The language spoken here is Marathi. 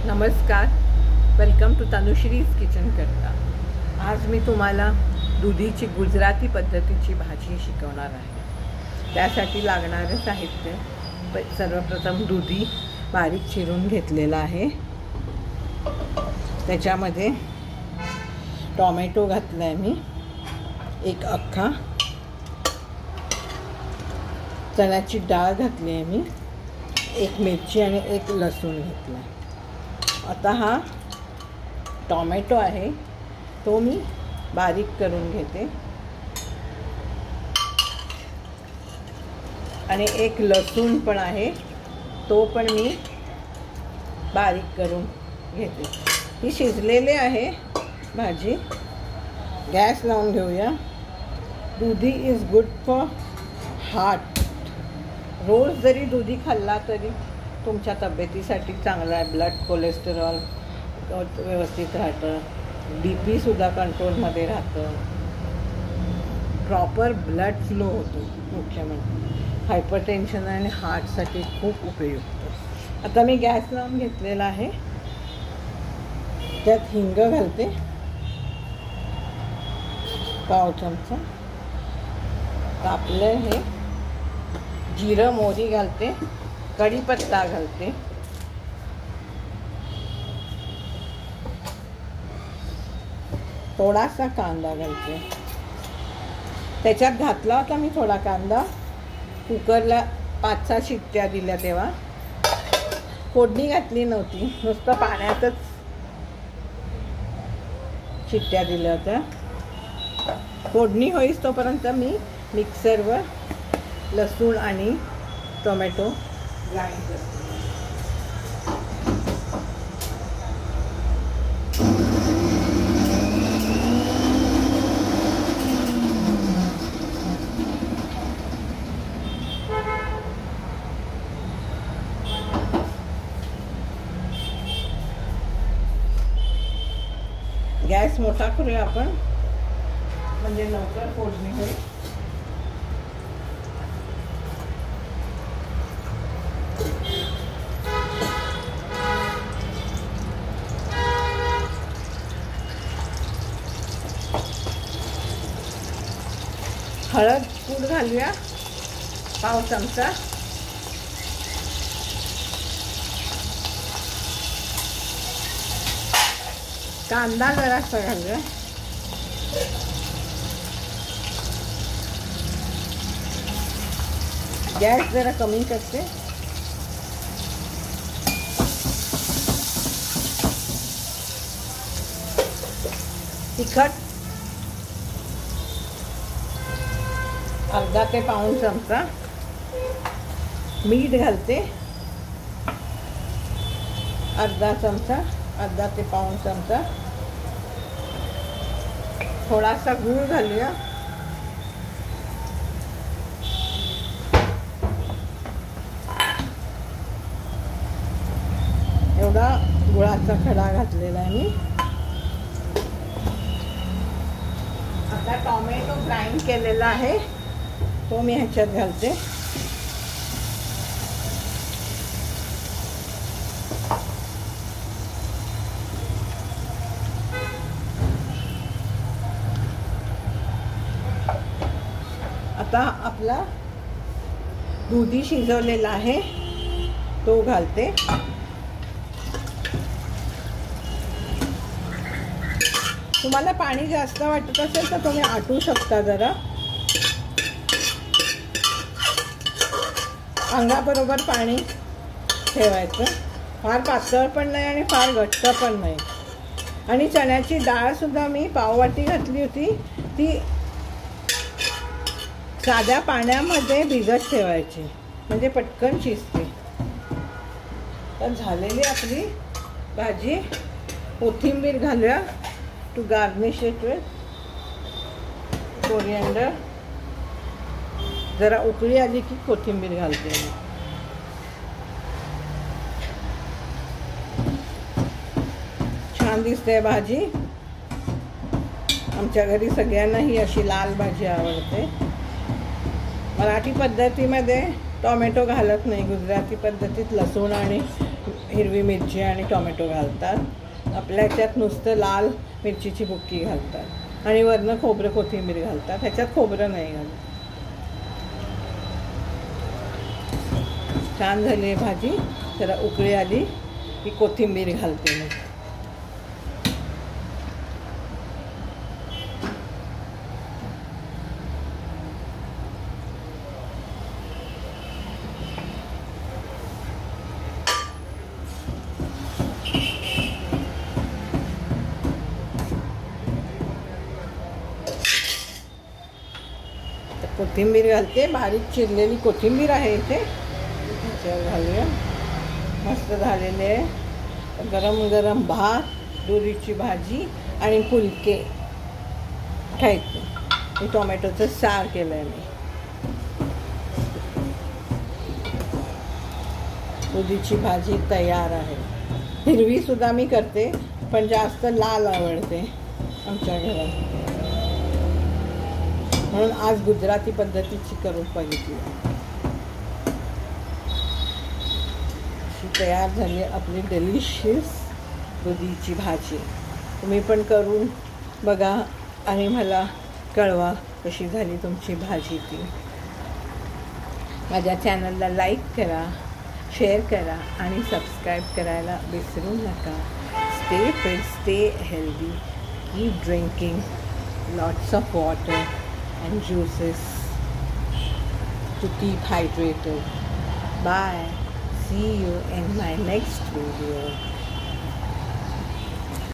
नमस्कार, वेलकम टू तनुश्रीज किचन करता। आज मी तुम्हाला दुधीची गुजराती पद्धतीची भाजी शिकवणार आहे। त्यासाठी लागणारे साहित्य सर्वप्रथम दुधी बारीक चिरून घेतलेला आहे। त्याच्यामध्ये टोमॅटो घातला आहे मी, एक अख्खा, चण्याची डाळ घातली आहे मी, एक मिरची आणि एक लसूण घेतला आहे। आता हा टोमॅटो आहे तो मी बारीक करून घेते आणि एक लसूण पण आहे तो पण मी बारीक करून घेते। ही शिजलेली आहे भाजी। गॅस लावून घेऊया। दुधी इज गुड फॉर हार्ट। रोज जरी दुधी खाल्ला तरी तुमच्या तब्येतीसाठी चांगला आहे। ब्लड कोलेस्टेरॉल व्यवस्थित राहतं, BP सुद्धा कंट्रोलमध्ये राहतं, प्रॉपर ब्लड फ्लो होतो, मुख्य म्हणजे हायपरटेन्शन आणि हार्टसाठी खूप उपयुक्त। आता मी गॅस लावून घेतलेला आहे, त्यात हिंग घालते पाव चमचा, आपलं हे जिरं मोहरी घालते, कढीपत्ता घालते, थोडासा कांदा घालते। त्याच्यात घातला होता मी थोडा कांदा, कुकरला 5-6 शिट्ट्या दिल्या तेव्हा। फोडणी घातली नव्हती, नुसतं पाण्यातच शिट्ट्या दिल्या होत्या। फोडणी होईस तोपर्यंत मी मिक्सरवर लसूण आणि टोमॅटो ग्राइंड करते। गॅस मोठा करूया आपण, म्हणजे लवकर फोडणी होईल। हळद पूड घालूया पाव चमचा, कांदा जरासा घालूया, गॅस जरा कमी करते। तिखट अर्धा ते पाऊण चमचा, मीठ घालते अर्धा चमचा, अर्धा ते पाऊण चमचा, थोडासा गूळ घालूया, एवढा गुळाचा खडा घातलेला आहे मी। आता टोमॅटो ग्राइंड केलेला आहे तो मी ह्याच्यात घालते। आता आपला दुधी शिजवलेला आहे तो घालते। तुम्हाला पाणी जास्त वाटत असेल तर तुम्ही आटू शकता जरा, अंगाबरोबर पाणी ठेवायचं, फार पातळ पण नाही आणि फार घट्ट पण नाही। आणि चण्याची डाळ सुद्धा मी पाववाटी घातली होती, ती साध्या पाण्यामध्ये भिजत ठेवायची म्हणजे पटकन शिजते। तर झालेली आपली भाजी। कोथिंबीर घालूया to garnish it with coriander. जरा उकळी आली की कोथिंबीर घालते मी। छान दिसते भाजी। आमच्या घरी सगळ्यांना ही अशी लाल भाजी आवडते। मराठी पद्धतीमध्ये टोमॅटो घालत नाही, गुजराती पद्धतीत लसूण आणि हिरवी मिरची आणि टोमॅटो घालतात. आपल्या ह्याच्यात नुसतं लाल मिरचीची बुक्की घालतात आणि वरनं खोबरं कोथिंबीर घालतात. ह्याच्यात खोबरं नाही घालत. छान झाली आहे भाजी. जरा उकळी आली की कोथिंबीर घालते मी. कोथिंबीर घालते. बारीक चिरलेली कोथिंबीर आहे इथे. त्याच्यावर घालूया. मस्त झालेले आहे. गरम गरम भात, दुधीची भाजी आणि फुलके खायचे. हे टोमॅटोचं सार केलं आहे मी. दुधीची भाजी तयार आहे. हिरवीसुद्धा मी करते, पण जास्त लाल आवडते आमच्या घरात, म्हणून आज गुजराती पद्धतीची करून बघितली. अशी तयार झाली आपली डिलिशियस दुधीची भाजी. तुम्ही पण करून बघा आणि मला कळवा कशी झाली तुमची भाजी ती. माझ्या चॅनलला लाईक करा, शेअर करा आणि सबस्क्राईब करायला विसरू नका. Stay fit, stay healthy, keep drinking lots of water and juices to keep hydrated. Bye. See you in my next video.